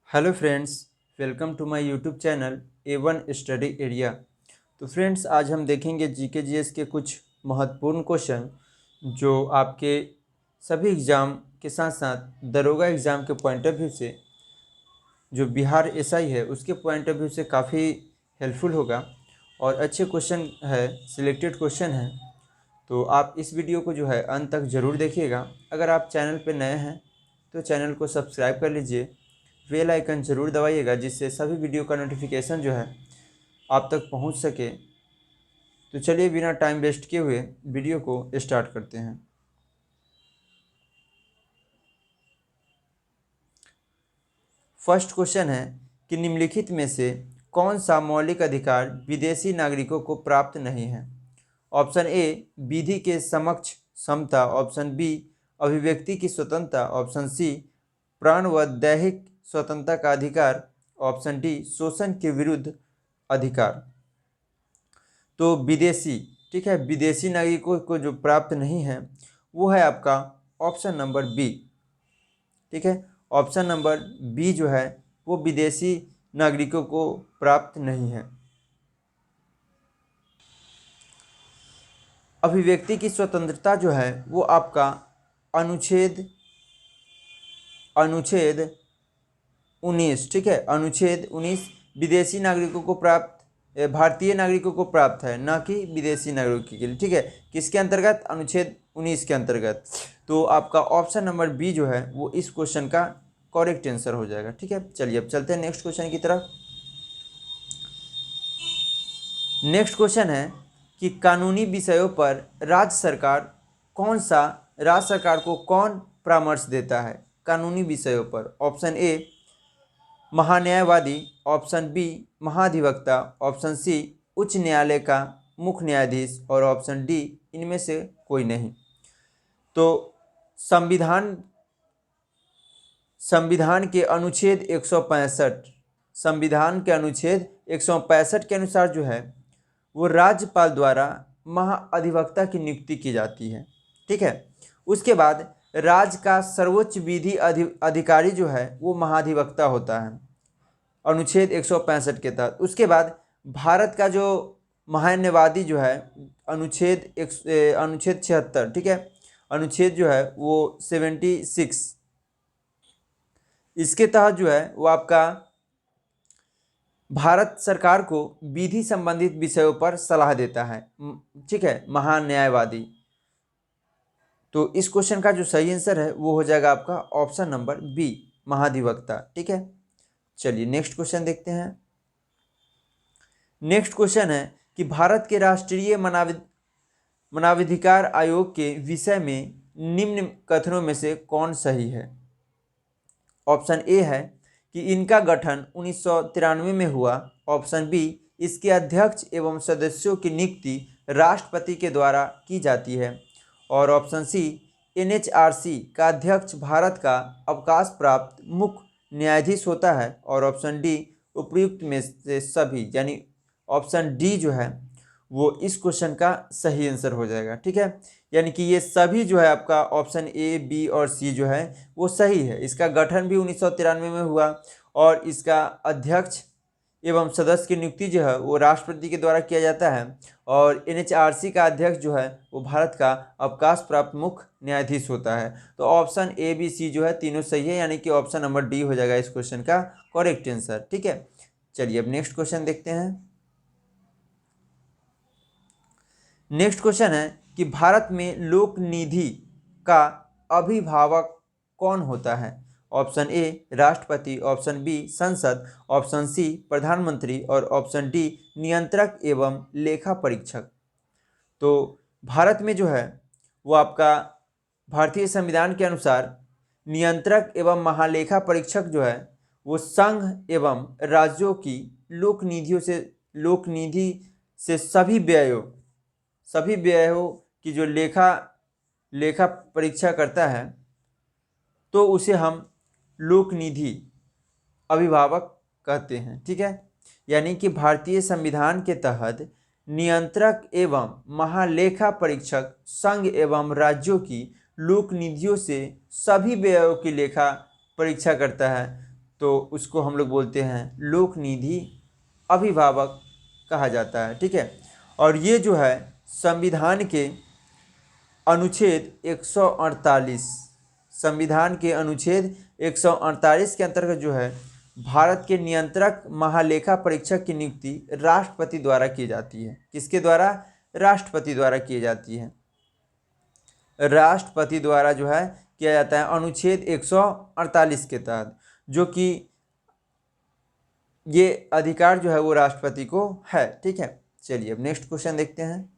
Hello friends, welcome to my YouTube channel A1 study area. तो friends, आज हम देखेंगे जीके जीएस के कुछ महत्वपूर्ण क्वेश्चन जो आपके सभी एग्ज़ाम के साथ साथ दरोगा एग्ज़ाम के पॉइंट ऑफ व्यू से, जो बिहार एसआई है उसके पॉइंट ऑफ व्यू से काफ़ी हेल्पफुल होगा और अच्छे क्वेश्चन है, सिलेक्टेड क्वेश्चन है। तो आप इस वीडियो को जो है अंत तक ज़रूर देखिएगा। अगर आप चैनल पर नए हैं तो चैनल को सब्सक्राइब कर लीजिए, बेल आइकन ज़रूर दबाइएगा जिससे सभी वीडियो का नोटिफिकेशन जो है आप तक पहुंच सके। तो चलिए बिना टाइम वेस्ट किए हुए वीडियो को स्टार्ट करते हैं। फर्स्ट क्वेश्चन है कि निम्नलिखित में से कौन सा मौलिक अधिकार विदेशी नागरिकों को प्राप्त नहीं है। ऑप्शन ए, विधि के समक्ष समता। ऑप्शन बी, अभिव्यक्ति की स्वतंत्रता। ऑप्शन सी, प्राण व दैहिक स्वतंत्रता का अधिकार। ऑप्शन डी, शोषण के विरुद्ध अधिकार। तो विदेशी, ठीक है, विदेशी नागरिकों को जो प्राप्त नहीं है वो है आपका ऑप्शन नंबर बी। ठीक है, ऑप्शन नंबर बी जो है वो विदेशी नागरिकों को प्राप्त नहीं है। अभिव्यक्ति की स्वतंत्रता जो है वो आपका अनुच्छेद 19, ठीक है, अनुच्छेद 19 विदेशी नागरिकों को प्राप्त, भारतीय नागरिकों को प्राप्त है, ना कि विदेशी नागरिकों के लिए। ठीक है, किसके अंतर्गत? अनुच्छेद 19 के अंतर्गत। तो आपका ऑप्शन नंबर बी जो है वो इस क्वेश्चन का करेक्ट आंसर हो जाएगा। ठीक है, चलिए अब चलते हैं नेक्स्ट क्वेश्चन की तरफ। नेक्स्ट क्वेश्चन है कि कानूनी विषयों पर राज्य सरकार को कौन परामर्श देता है कानूनी विषयों पर। ऑप्शन ए, महान्यायवादी। ऑप्शन बी, महाधिवक्ता। ऑप्शन सी, उच्च न्यायालय का मुख्य न्यायाधीश। और ऑप्शन डी, इनमें से कोई नहीं। तो संविधान के अनुच्छेद 165, संविधान के अनुच्छेद 165 के अनुसार जो है वो राज्यपाल द्वारा महाअधिवक्ता की नियुक्ति की जाती है। ठीक है, उसके बाद राज्य का सर्वोच्च विधि अधिकारी जो है वो महाधिवक्ता होता है अनुच्छेद 165 के तहत। उसके बाद भारत का जो महान्यायवादी जो है अनुच्छेद 76, ठीक है, अनुच्छेद जो है वो 76, इसके तहत जो है वो आपका भारत सरकार को विधि संबंधित विषयों पर सलाह देता है। ठीक है, महान्यायवादी। तो इस क्वेश्चन का जो सही आंसर है वो हो जाएगा आपका ऑप्शन नंबर बी, महाधिवक्ता। ठीक है, चलिए नेक्स्ट क्वेश्चन देखते हैं। नेक्स्ट क्वेश्चन है कि भारत के राष्ट्रीय मानवाधिकार आयोग के विषय में निम्न कथनों में से कौन सही है। ऑप्शन ए है कि इनका गठन 1993 में हुआ। ऑप्शन बी, इसके अध्यक्ष एवं सदस्यों की नियुक्ति राष्ट्रपति के द्वारा की जाती है। और ऑप्शन सी, NHRC का अध्यक्ष भारत का अवकाश प्राप्त मुख्य न्यायाधीश होता है। और ऑप्शन डी, उपयुक्त में से सभी, यानी ऑप्शन डी जो है वो इस क्वेश्चन का सही आंसर हो जाएगा। ठीक है, यानी कि ये सभी जो है आपका ऑप्शन ए, बी और सी जो है वो सही है। इसका गठन भी 1993 में हुआ और इसका अध्यक्ष एवं सदस्य की नियुक्ति जो है वो राष्ट्रपति के द्वारा किया जाता है। और NHRC का अध्यक्ष जो है वो भारत का अवकाश प्राप्त मुख्य न्यायाधीश होता है। तो ऑप्शन ए, बी, सी जो है तीनों सही है, यानी कि ऑप्शन नंबर डी हो जाएगा इस क्वेश्चन का करेक्ट आंसर। ठीक है, चलिए अब नेक्स्ट क्वेश्चन देखते हैं। नेक्स्ट क्वेश्चन है कि भारत में लोक निधि का अभिभावक कौन होता है। ऑप्शन ए, राष्ट्रपति। ऑप्शन बी, संसद। ऑप्शन सी, प्रधानमंत्री। और ऑप्शन डी, नियंत्रक एवं लेखा परीक्षक। तो भारत में जो है वो आपका भारतीय संविधान के अनुसार नियंत्रक एवं महालेखा परीक्षक जो है वो संघ एवं राज्यों की लोक निधि से सभी व्ययों की जो लेखा परीक्षा करता है तो उसे हम लोक निधि अभिभावक कहते हैं। ठीक है, यानी कि भारतीय संविधान के तहत नियंत्रक एवं महालेखा परीक्षक संघ एवं राज्यों की लोक निधियों से सभी व्ययों की लेखा परीक्षा करता है। तो उसको हम लोग बोलते हैं लोक निधि अभिभावक कहा जाता है। ठीक है, और ये जो है संविधान के अनुच्छेद 148, संविधान के अनुच्छेद 148 के अंतर्गत जो है भारत के नियंत्रक महालेखा परीक्षक की नियुक्ति राष्ट्रपति द्वारा की जाती है। किसके द्वारा? राष्ट्रपति द्वारा की जाती है। राष्ट्रपति द्वारा जो है किया जाता है अनुच्छेद 148 के तहत, जो कि ये अधिकार जो है वो राष्ट्रपति को है। ठीक है, चलिए अब नेक्स्ट क्वेश्चन देखते हैं।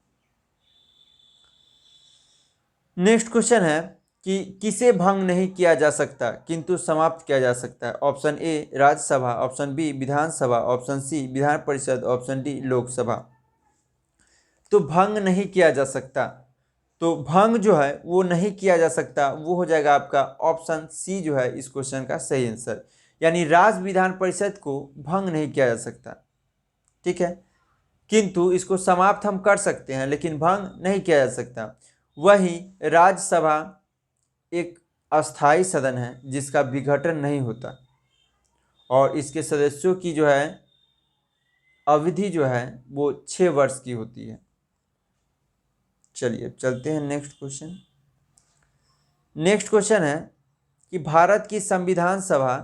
नेक्स्ट क्वेश्चन है कि किसे भंग नहीं किया जा सकता किंतु समाप्त किया जा सकता है। Option A Rajya Sabha, option B Vidhan Sabha, option C Vidhan Parishad, option D Lok Sabha. तो भंग नहीं किया जा सकता, तो भंग जो है वो नहीं किया जा सकता, वो हो जाएगा आपका ऑप्शन सी जो है इस क्वेश्चन का सही आंसर, यानी राज्य विधान परिषद को भंग नहीं किया जा सकता। ठीक है, किंतु इसको समाप्त हम कर सकते हैं लेकिन भंग नहीं किया जा सकता। वहीं राज्यसभा एक अस्थाई सदन है जिसका विघटन नहीं होता और इसके सदस्यों की जो है अवधि जो है वो 6 वर्ष की होती है। चलिए चलते हैं नेक्स्ट क्वेश्चन। नेक्स्ट क्वेश्चन है कि भारत की संविधान सभा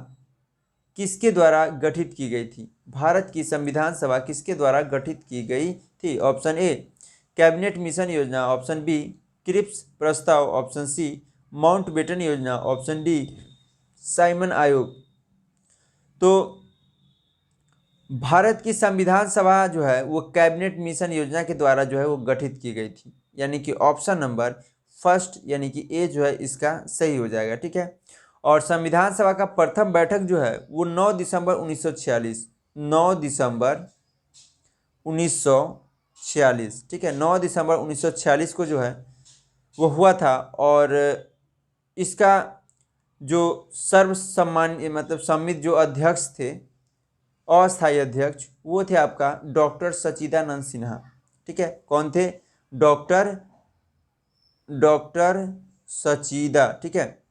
किसके द्वारा गठित की गई थी? भारत की संविधान सभा किसके द्वारा गठित की गई थी? ऑप्शन ए कैबिनेट मिशन योजना, ऑप्शन बी क्रिप्स प्रस्ताव, ऑप्शन सी माउंटबेटन योजना, ऑप्शन डी साइमन आयोग। तो भारत की संविधान सभा जो है वो कैबिनेट मिशन योजना के द्वारा जो है वो गठित की गई थी, यानी कि ऑप्शन नंबर फर्स्ट यानी कि ए जो है इसका सही हो जाएगा। ठीक है, और संविधान सभा का प्रथम बैठक जो है वो 9 दिसंबर 1946, 9 दिसंबर 1946, ठीक है 9 दिसंबर 1946 को जो है वो हुआ था। और इसका जो सर्वसम्मान्य मतलब सम्मित जो अध्यक्ष थे, अस्थायी अध्यक्ष, वो थे आपका डॉक्टर सच्चिदानंद सिन्हा। ठीक है, कौन थे? डॉक्टर सच्चिदा, ठीक है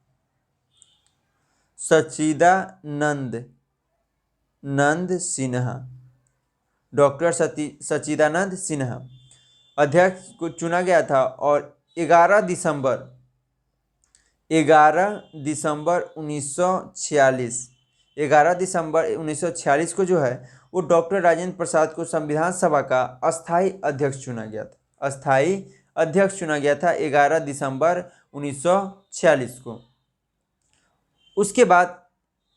सच्चिदानंद सिन्हा, डॉक्टर सच्चिदानंद सिन्हा अध्यक्ष को चुना गया था। और 11 दिसंबर 1946 को जो है वो डॉक्टर राजेंद्र प्रसाद को संविधान सभा का अस्थायी अध्यक्ष चुना गया था। अस्थायी अध्यक्ष चुना गया था 11 दिसंबर 1946 को। उसके बाद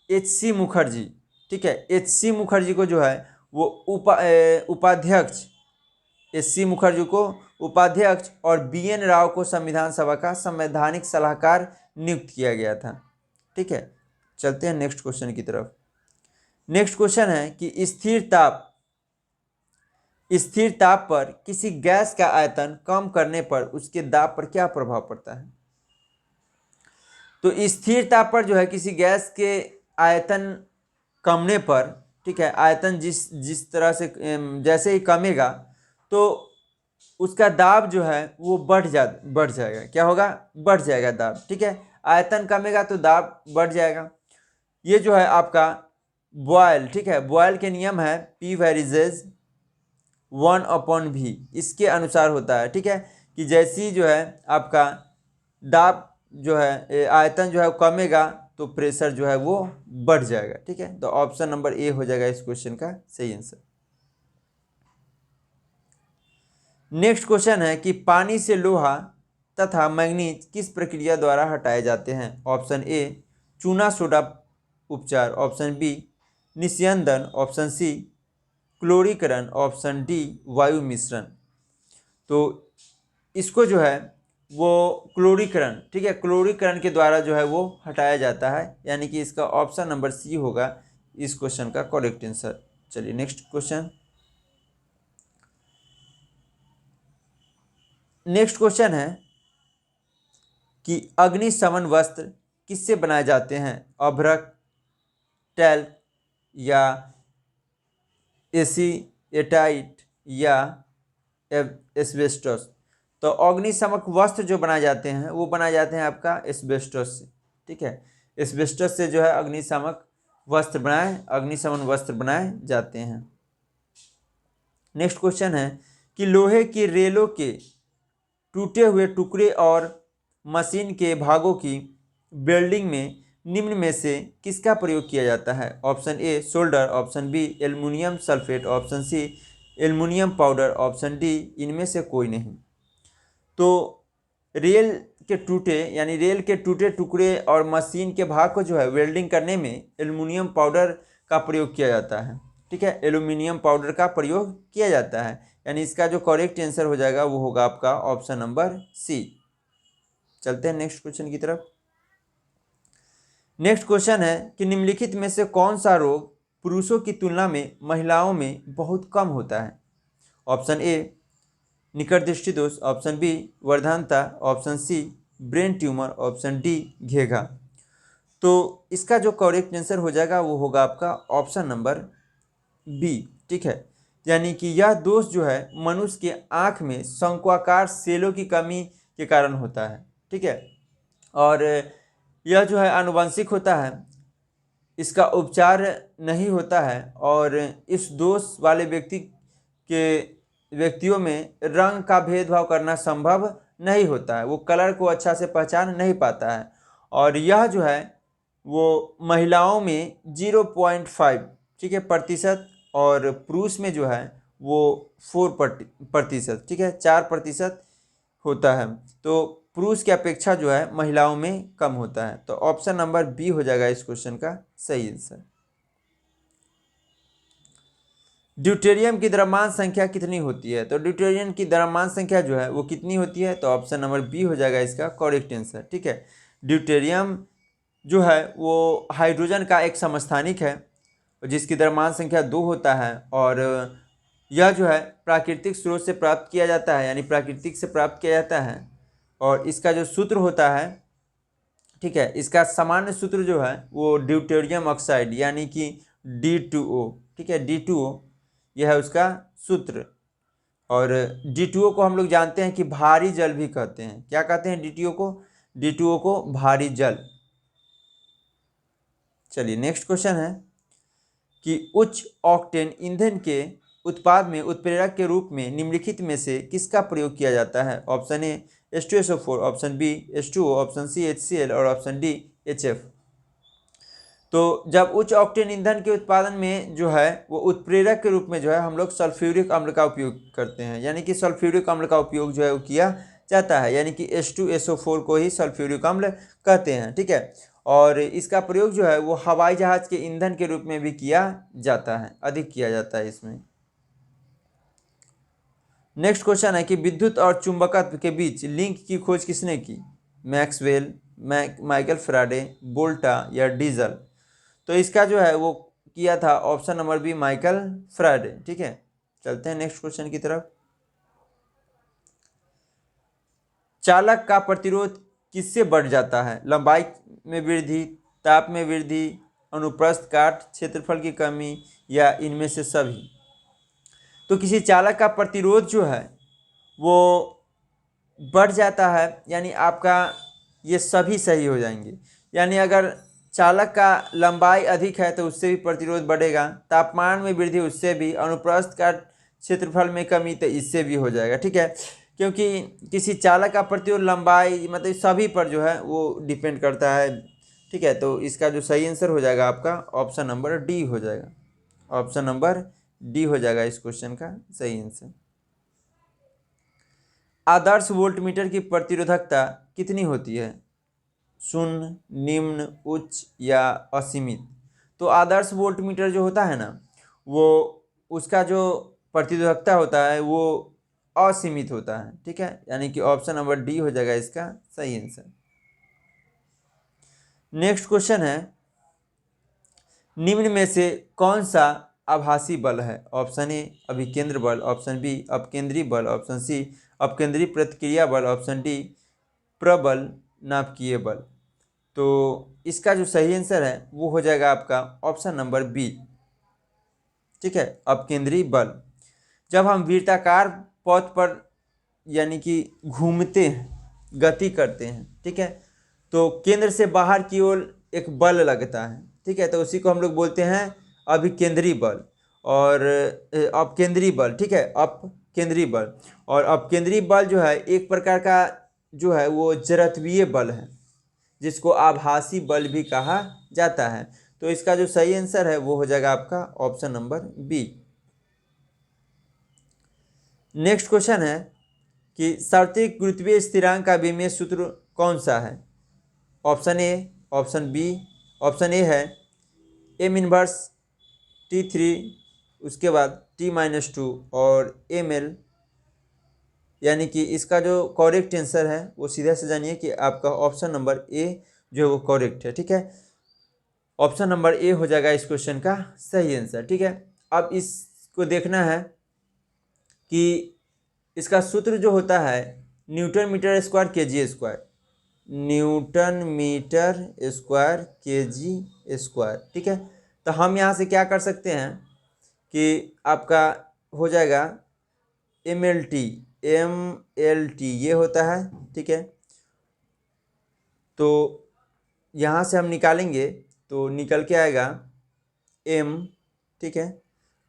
H.C. मुखर्जी, ठीक है H.C. मुखर्जी को जो है वो उपाध्यक्ष, H.C. मुखर्जी को उपाध्यक्ष और B.N. राव को संविधान सभा का संवैधानिक सलाहकार नियुक्त किया गया था। ठीक है, चलते हैं नेक्स्ट क्वेश्चन की तरफ। नेक्स्ट क्वेश्चन है कि स्थिर ताप पर किसी गैस का आयतन कम करने पर उसके दाब पर क्या प्रभाव पड़ता है? तो स्थिर ताप पर जो है किसी गैस के आयतन कमने पर, ठीक है आयतन जिस तरह से जैसे ही कमेगा तो उसका दाब जो है वो बढ़ जाएगा। क्या होगा? बढ़ जाएगा दाब। ठीक है, आयतन कमेगा तो दाब बढ़ जाएगा। ये जो है आपका बॉयल, ठीक है बॉयल के नियम है P वेरिजेज 1/V, इसके अनुसार होता है। ठीक है, कि जैसी जो है आपका दाब जो है आयतन जो है कमेगा तो प्रेशर जो है वो बढ़ जाएगा। ठीक है, तो ऑप्शन नंबर ए हो जाएगा इस क्वेश्चन का सही आंसर। नेक्स्ट क्वेश्चन है कि पानी से लोहा तथा मैग्नीज किस प्रक्रिया द्वारा हटाए जाते हैं? ऑप्शन ए चूना सोडा उपचार, ऑप्शन बी निस्यंदन, ऑप्शन सी क्लोरीकरण, ऑप्शन डी वायु मिश्रण। तो इसको जो है वो क्लोरीकरण, ठीक है क्लोरीकरण के द्वारा जो है वो हटाया जाता है, यानी कि इसका ऑप्शन नंबर सी होगा इस क्वेश्चन का करेक्ट आंसर। चलिए नेक्स्ट क्वेश्चन। नेक्स्ट क्वेश्चन है कि अग्निशमन वस्त्र किससे बनाए जाते हैं? अभ्रक, टैल्क या एसीएटाइट या एस्बेस्टस। तो अग्निशमक वस्त्र जो बनाए जाते हैं वो बनाए जाते हैं आपका एस्बेस्टस से। ठीक है, एस्बेस्टस से जो है अग्निशमक वस्त्र बनाए, अग्निशमन वस्त्र बनाए जाते हैं। नेक्स्ट क्वेश्चन है कि लोहे की रेलों के टूटे हुए टुकड़े और मशीन के भागों की वेल्डिंग में निम्न में से किसका प्रयोग किया जाता है? Option A solder, option B aluminium sulphate, option C aluminium powder, option D इनमें से कोई नहीं। तो रेल के टूटे यानी रेल के टूटे टुकड़े और मशीन के भाग को जो है वेल्डिंग करने में एल्युमिनियम पाउडर का प्रयोग किया जाता है। ठीक है, एल्युमिनियम पाउडर का प्रयोग किया जाता है, यानी इसका जो करेक्ट आंसर हो जाएगा वो होगा आपका ऑप्शन नंबर सी। चलते हैं नेक्स्ट क्वेश्चन की तरफ। नेक्स्ट क्वेश्चन है कि निम्नलिखित में से कौन सा रोग पुरुषों की तुलना में महिलाओं में बहुत कम होता है? ऑप्शन ए निकट दृष्टि दोष, ऑप्शन बी वर्धनता, option C brain tumour, option D घेघा। तो इसका जो करेक्ट आंसर हो जाएगा वो होगा आपका ऑप्शन नंबर बी। ठीक है, यानी कि यह दोष जो है मनुष्य के आँख में शंक्वाकार सेलों की कमी के कारण होता है। ठीक है, और यह जो है आनुवंशिक होता है, इसका उपचार नहीं होता है, और इस दोष वाले व्यक्तियों में रंग का भेदभाव करना संभव नहीं होता है, वो कलर को अच्छा से पहचान नहीं पाता है, और यह जो है वो महिलाओं में 0.5 ठीक है प्रतिशत, और पुरुष में जो है वो 4%, ठीक है 4% होता है। तो पुरुष की अपेक्षा जो है महिलाओं में कम होता है। तो ऑप्शन नंबर बी हो जाएगा इस क्वेश्चन का सही आंसर। ड्यूटेरियम की द्रव्यमान संख्या कितनी होती है? तो ड्यूटेरियम की द्रव्यमान संख्या जो है वो कितनी होती है? तो ऑप्शन नंबर बी हो जाएगा इसका करेक्ट आंसर। ठीक है, ड्यूटेरियम जो है वो हाइड्रोजन का एक समस्थानिक है जिसकी द्रव्यमान संख्या 2 होता है, और यह जो है प्राकृतिक स्रोत से प्राप्त किया जाता है, यानी प्राकृतिक से प्राप्त किया जाता है, और इसका जो सूत्र होता है, ठीक है, इसका सामान्य सूत्र जो है वो ड्यूटेरियम ऑक्साइड यानी कि D2O। ठीक है, D2O यह है उसका सूत्र, और D2O को हम लोग जानते हैं कि भारी जल भी कहते हैं। क्या कहते हैं D2O को भारी जल। चलिए नेक्स्ट क्वेश्चन है कि उच्च ऑक्टेन ईंधन के उत्पाद में उत्प्रेरक के रूप में निम्नलिखित में से किसका प्रयोग किया जाता है? Option A H2SO4, option B H2O, option C HCl और ऑप्शन डी HF। तो जब उच्च ऑक्टेन ईंधन के उत्पादन में जो है वो उत्प्रेरक के रूप में जो है हम लोग सल्फ्यूरिक अम्ल का उपयोग करते हैं, यानी कि सल्फ्यूरिक अम्ल का उपयोग जो है वो किया जाता है, यानी कि H2SO4 को ही सल्फ्यूरिक अम्ल कहते हैं। ठीक है, और इसका प्रयोग जो है वो हवाई जहाज के ईंधन के रूप में भी किया जाता है, अधिक किया जाता है इसमें। नेक्स्ट क्वेश्चन है कि विद्युत और चुंबकत्व के बीच लिंक की खोज किसने की? मैक्सवेल, माइकल फैराडे, वोल्टा या डीजल। तो इसका जो है वो किया था option number B Michael Faraday. ठीक है, चलते हैं नेक्स्ट क्वेश्चन की तरफ। चालक का प्रतिरोध किससे बढ़ जाता है? लंबाई में वृद्धि, ताप में वृद्धि, अनुप्रस्थ काट क्षेत्रफल की कमी, या इनमें से सभी। तो किसी चालक का प्रतिरोध जो है वो बढ़ जाता है, यानी आपका ये सभी सही हो जाएंगे। यानी अगर चालक का लंबाई अधिक है तो उससे भी प्रतिरोध बढ़ेगा, तापमान में वृद्धि उससे भी, अनुप्रस्थ काट क्षेत्रफल में कमी तो इससे भी हो जाएगा। ठीक है, क्योंकि किसी चालक का प्रतिरोध लंबाई मतलब सभी पर जो है वो डिपेंड करता है। ठीक है, तो इसका जो सही आंसर हो जाएगा आपका ऑप्शन नंबर डी हो जाएगा। ऑप्शन नंबर डी हो जाएगा इस क्वेश्चन का सही आंसर। आदर्श वोल्टमीटर की प्रतिरोधकता कितनी होती है? शून्य, निम्न, उच्च या असीमित। तो आदर्श वोल्टमीटर जो होता है ना वो उसका जो प्रतिरोधकता होता है वो असीमित होता है। ठीक है, यानी कि ऑप्शन नंबर डी हो जाएगा इसका सही आंसर। नेक्स्ट क्वेश्चन है निम्न में से कौन सा आभासी बल है? ऑप्शन ए अभिकेंद्र बल, ऑप्शन बी अपकेंद्री बल, ऑप्शन सी अपकेंद्री प्रतिक्रिया बल, ऑप्शन डी प्रबल नाभिकीय बल। तो इसका जो सही आंसर है वो हो जाएगा आपका ऑप्शन नंबर बी। ठीक है, अपकेंद्री बल। जब हम वृत्ताकार पथ पर यानी कि घूमते हैं, गति करते हैं, ठीक है, तो केंद्र से बाहर की ओर एक बल लगता है, ठीक है, तो उसी को हम लोग बोलते हैं अभिकेंद्री बल और अपकेंद्री बल। ठीक है, अपकेंद्री बल और अपकेंद्री बल जो है एक प्रकार का जो है वो जड़त्वीय बल है, जिसको आभासी बल भी कहा जाता है। तो इसका जो सही आंसर है वो हो जाएगा आपका option number B. Next question है कि सार्वत्रिक गुरुत्वीय स्थिरांक का विमेय सूत्र कौन सा है? Option A, option B, option A है एम इनवर्स T3, उसके बाद T-2 और ml, यानी कि इसका जो करेक्ट आंसर है वो सीधा से जानिए कि आपका ऑप्शन नंबर ए जो है वो करेक्ट है। ठीक है, ऑप्शन नंबर ए हो जाएगा इस क्वेश्चन का सही आंसर। ठीक है, अब इसको देखना है कि इसका सूत्र जो होता है newton metre square kg square, newton metre square kg square. ठीक है, तो हम यहाँ से क्या कर सकते हैं कि आपका हो जाएगा MLT ये होता है। ठीक है, तो यहाँ से हम निकालेंगे तो निकल के आएगा M। ठीक है,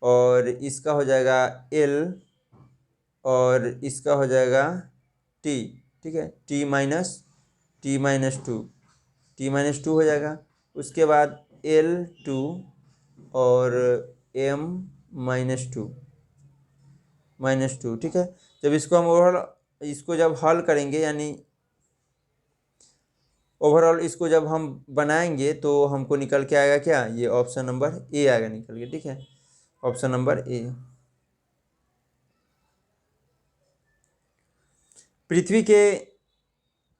और इसका हो जाएगा L और इसका हो जाएगा T। ठीक है, T-2 हो जाएगा। उसके बाद L2 और M-2। ठीक है, जब इसको हम इसको जब हल करेंगे यानी ओवरऑल इसको जब हम बनाएंगे तो हमको निकल के आएगा क्या, ये ऑप्शन नंबर ए आएगा निकल के। ठीक है, ऑप्शन नंबर ए। पृथ्वी के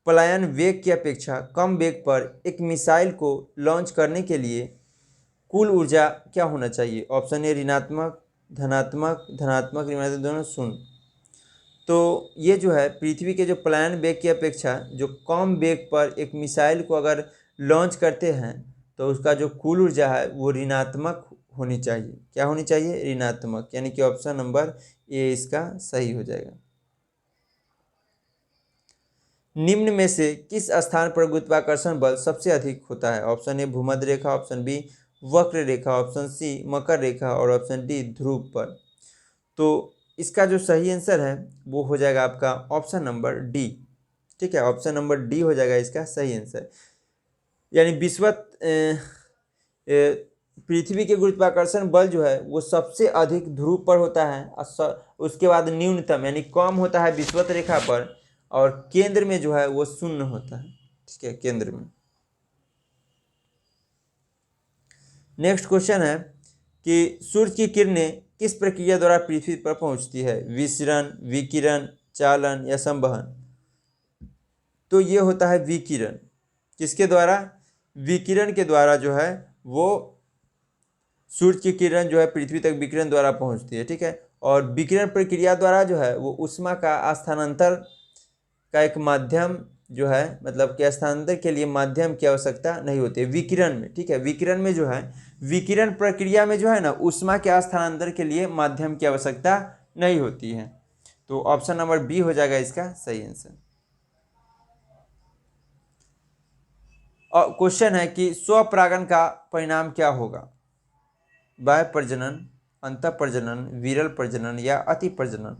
पलायन वेग की अपेक्षा कम वेग पर एक मिसाइल को लॉन्च करने के लिए कुल ऊर्जा क्या होना चाहिए? ऑप्शन ए ऋणात्मक, धनात्मक, धनात्मक ऋणात्मक दोनों शून्य। तो ये जो है पृथ्वी के जो पलायन वेग की अपेक्षा जो कम वेग पर एक मिसाइल को अगर लॉन्च करते हैं तो उसका जो कुल ऊर्जा है वो ऋणात्मक होनी चाहिए। क्या होनी चाहिए? ऋणात्मक, यानी कि ऑप्शन नंबर ए इसका सही हो जाएगा। निम्न में से किस स्थान पर गुरुत्वाकर्षण बल सबसे अधिक होता है? ऑप्शन ए भूमध्य रेखा, ऑप्शन बी वक्र रेखा, ऑप्शन सी मकर रेखा और ऑप्शन डी ध्रुव पर। तो इसका जो सही आंसर है वो हो जाएगा आपका ऑप्शन नंबर डी। ठीक है, ऑप्शन नंबर डी हो जाएगा इसका सही आंसर। यानी विश्वत पृथ्वी के गुरुत्वाकर्षण बल जो है वो सबसे अधिक ध्रुव पर होता है, उसके बाद न्यूनतम यानी कम होता है विश्वत रेखा पर, और केंद्र में जो है वो शून्य होता है। ठीक है, केंद्र में। नेक्स्ट क्वेश्चन है कि सूर्य की किरणें किस प्रक्रिया द्वारा पृथ्वी पर पहुंचती है? विसरण, विकिरण, चालन या संवहन? तो ये होता है विकिरण। किसके द्वारा? विकिरण के द्वारा जो है वो सूर्य की किरण जो है पृथ्वी तक विकिरण द्वारा पहुंचती है। ठीक है, और विकिरण प्रक्रिया द्वारा जो है वो ऊष्मा का स्थानांतर का एक माध्यम जो है, मतलब कि स्थानांतर के लिए माध्यम की आवश्यकता नहीं होती है विकिरण में। ठीक है, विकिरण में जो है विकिरण प्रक्रिया में जो है ना ऊष्मा के स्थानांतर के लिए माध्यम की आवश्यकता नहीं होती है। तो ऑप्शन नंबर बी हो जाएगा इसका सही आंसर। और क्वेश्चन है कि स्वपरागण का परिणाम क्या होगा? बाह्य प्रजनन, अंतः प्रजनन, विरल प्रजनन या अति प्रजनन?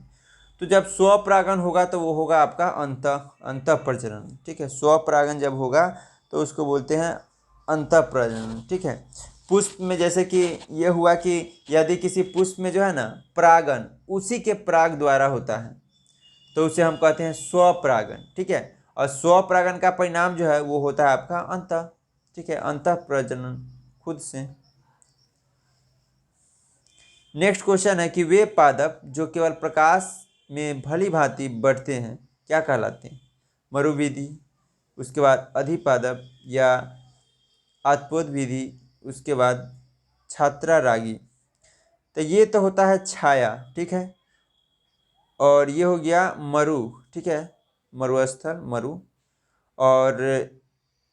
तो जब स्वपरागण होगा तो वो होगा आपका अंतः प्रजनन। ठीक है, स्वपरागण जब होगा तो उसको बोलते हैं अंतः प्रजनन। ठीक है, पुष्प में जैसे कि ये हुआ कि यदि किसी पुष्प में जो है ना परागण उसी के पराग द्वारा होता है तो उसे हम कहते हैं स्वपरागण। ठीक है, और स्वपरागण का परिणाम जो है वो होता है आपका अंतः। ठीक है, अंतः प्रजनन खुद से। नेक्स्ट क्वेश्चन है कि वे पादप जो केवल प्रकाश में भली भांति बढ़ते हैं क्या कहलाते हैं? मरुविधि, उसके बाद अधिपादप या आत्पोद विधि, उसके बाद छात्रा रागी। तो ये तो होता है छाया। ठीक है, और ये हो गया मरु। ठीक है, मरुस्थल मरु, और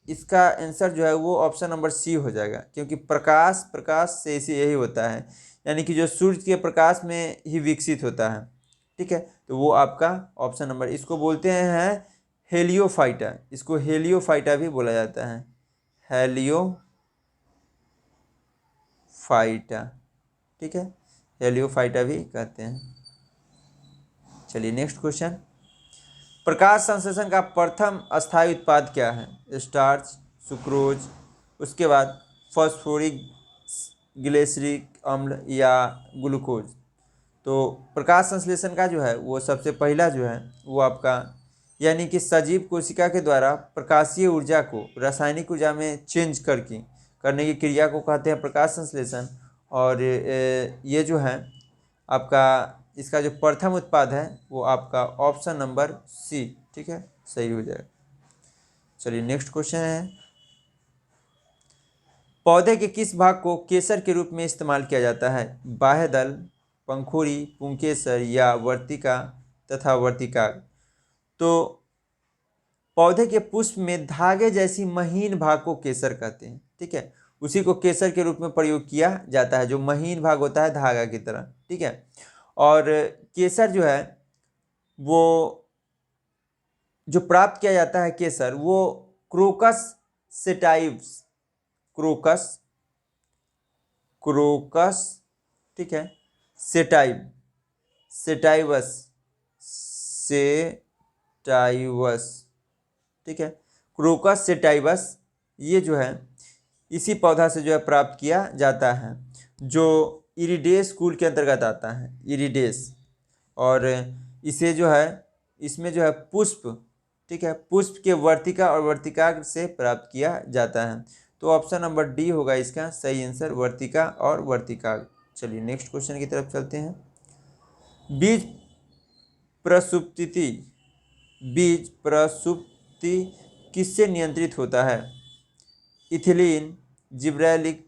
इसका आंसर जो है वो ऑप्शन नंबर सी हो जाएगा, क्योंकि प्रकाश से इसे यही होता है, यानी कि जो सूर्य के प्रकाश में ही विकसित होता है। ठीक है, तो वो आपका ऑप्शन नंबर, इसको बोलते हैं हेलियोफाइटा, इसको हेलियोफाइटा भी बोला जाता है, हेलियोफाइटा। हेलियोफाइटा, ठीक है, हेलियोफाइटा भी कहते हैं। चलिए नेक्स्ट क्वेश्चन, प्रकाश संश्लेषण का प्रथम अस्थायी उत्पाद क्या है? स्टार्च, सुक्रोज, उसके बाद फॉस्फोरिक ग्लिसरिक अम्ल या ग्लूकोज। तो प्रकाश संश्लेषण का जो है वो सबसे पहला जो है वो आपका यानी कि सजीव कोशिका के द्वारा प्रकाशीय ऊर्जा को रासायनिक ऊर्जा में चेंज करने की क्रिया को कहते हैं प्रकाश संश्लेषण। और ये जो है आपका इसका जो प्रथम उत्पाद है वो आपका ऑप्शन नंबर सी, ठीक है, सही हो जाएगा। चलिए नेक्स्ट क्वेश्चन है, पौधे के किस भाग को केसर के रूप में इस्तेमाल किया जाता है? बाह्यदल, पंखुड़ी, पुंकेसर या वर्तिका तथा वर्तिकाग्र। तो पौधे के पुष्प में धागे जैसी महीन भाग को केसर कहते हैं, ठीक है, उसी को केसर के रूप में प्रयोग किया जाता है, जो महीन भाग होता है धागा की तरह, ठीक है। और केसर जो है वो जो प्राप्त किया जाता है केसर वो क्रोकस सेटाइव्स, क्रोकस, ठीक है, सेटाइवस, ठीक है, क्रोकस सेटाइवस, ये जो है इसी पौधा से जो है प्राप्त किया जाता है, जो इरिडेस कुल के अंतर्गत आता है, इरिडेस। और इसे जो है इसमें जो है पुष्प, ठीक है, पुष्प के वर्तिका और वर्तिकाग्र से प्राप्त किया जाता है। तो ऑप्शन नंबर डी होगा इसका सही आंसर, वर्तिका और वर्तिकाग्र। चलिए नेक्स्ट क्वेश्चन की तरफ चलते हैं, बीज प्रसुप्ति किससे नियंत्रित होता है? इथिलीन, जिब्रेलिक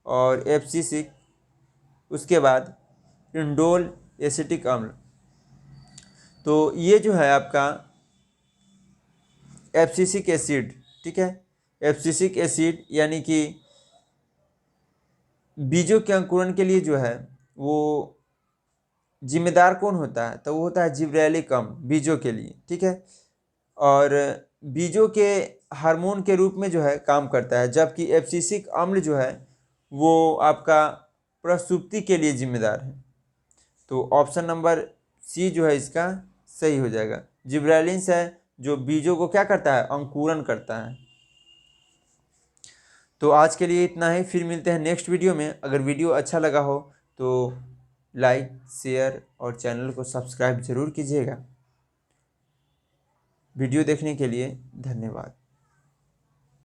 और एब्सिसिक, उसके बाद इंडोल एसिटिक अम्ल। तो ये जो है आपका एब्सिसिक एसिड, ठीक है, एब्सिसिक एसिड यानी कि बीजों के अंकुरण के लिए जो है वो जिम्मेदार कौन होता है? तो वो होता है जिब्रेलिक अम्ल बीजों के लिए, ठीक है, और बीजों के हार्मोन के रूप में जो है काम करता है, जबकि एब्सिसिक अम्ल जो है वो आपका प्रसुप्ति के लिए जिम्मेदार है। तो ऑप्शन नंबर सी जो है इसका सही हो जाएगा, जिब्रेलिन्स है जो बीजों को क्या करता है? अंकुरण करता है। तो आज के लिए इतना ही, फिर मिलते हैं नेक्स्ट वीडियो में। अगर वीडियो अच्छा लगा हो तो लाइक, शेयर और चैनल को सब्सक्राइब जरूर कीजिएगा। वीडियो देखने के लिए धन्यवाद।